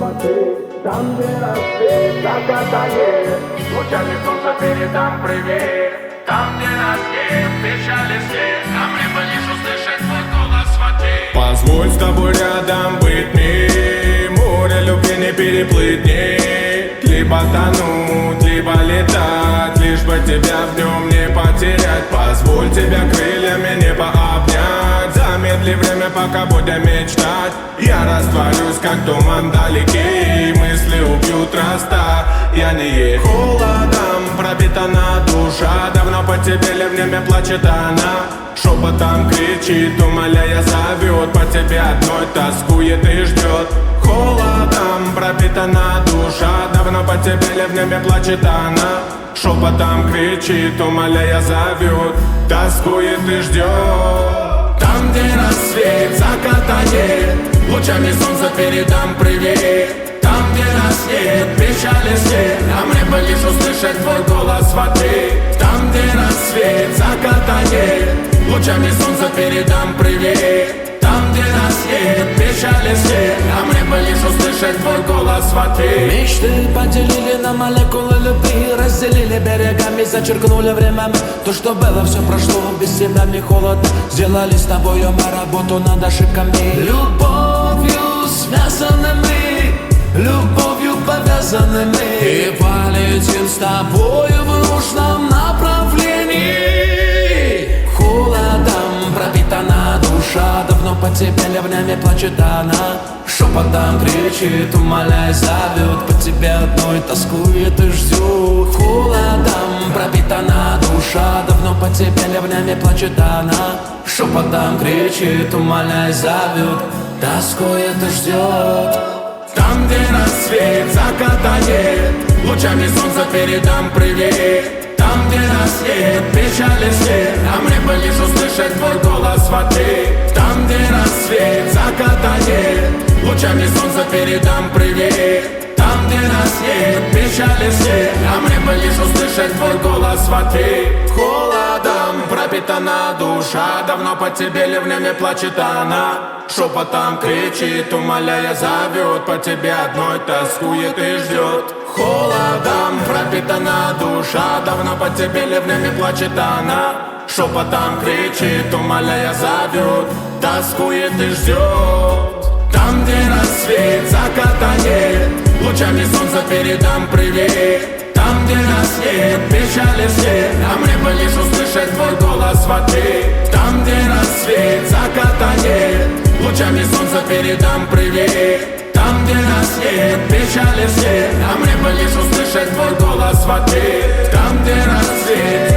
сваты. Там, где рассвет закатает, лучами солнца передам привет. Там, где нас нет, печали свет, а мне бы лишь услышать твой голос в ответ. Позволь с тобой рядом быть мне, море любви не переплыть мне. Либо тонуть, либо летать, лишь бы тебя в нем не потерять. Позволь тебя крыльями небо обнять, замедли время, пока будем мечтать. Я растворюсь, как туман вдалеке, и мысли убьют роста. Я не ей холодом пропитана душа, давно по тебе ливнями плачет она. Шепотом кричит, умоляя зовет, по тебе одной тоскует и ждет. Холодом пропитана душа, давно по тебе ливнями плачет она. Шепотом кричит, умоляя зовет, тоскует и ждет. Там, где рассвет закатает, лучами солнца передам привет. Там, где нас нет, печали свет, а мне бы лишь услышать твой голос в ответ. Там, где рассвет закатает, лучами солнца передам привет. Там, где нас нет, печали свет, а мне бы лишь услышать твой голос в ответ. Мечты поделили на молекулы любви, разделили берегами, зачеркнули временами. То, что было, все прошло, без тебя мне холодно. Сделали с тобою мы работу над ошибками. Любовью связаны мы, любовью повязаны мы, и полетим с тобою в нужном направлении. Холодом пропитана душа, давно по тебе ливнями плачет она. Шепотом кричит, умоляя зовет, по тебе одной тоскует и ждет. Холодом пропитана душа, давно по тебе ливнями плачет она. Шепотом кричит, умоляя зовет, тоскует и ждет. Там, где рассвет закатает, лучами солнца передам привет. Там, где нас нет, печали свет, а мне бы лишь услышать твой голос в ответ. Там, где рассвет закатает, лучами солнца передам привет. Там, где нас нет, печали свет, а мне бы лишь услышать твой голос в ответ. Холодом пропитана душа, давно по тебе ливнями плачет она. Шепотом кричит, умоляя зовет, по тебе одной тоскует и ждет. Холодом пропитана душа, давно по тебе ливнями плачет она. Шепотом кричит, умоляя зовет, тоскует и ждет. Там, где рассвет закатает, лучами солнца передам привет. Там, где нас нет, печали свет, а мне бы лишь услышать твой голос в ответ. Там, где рассвет закатает, лучами солнца передам привет. Там, где нас нет, печали свет, а мне бы лишь услышать твой голос в ответ. Там, где рассвет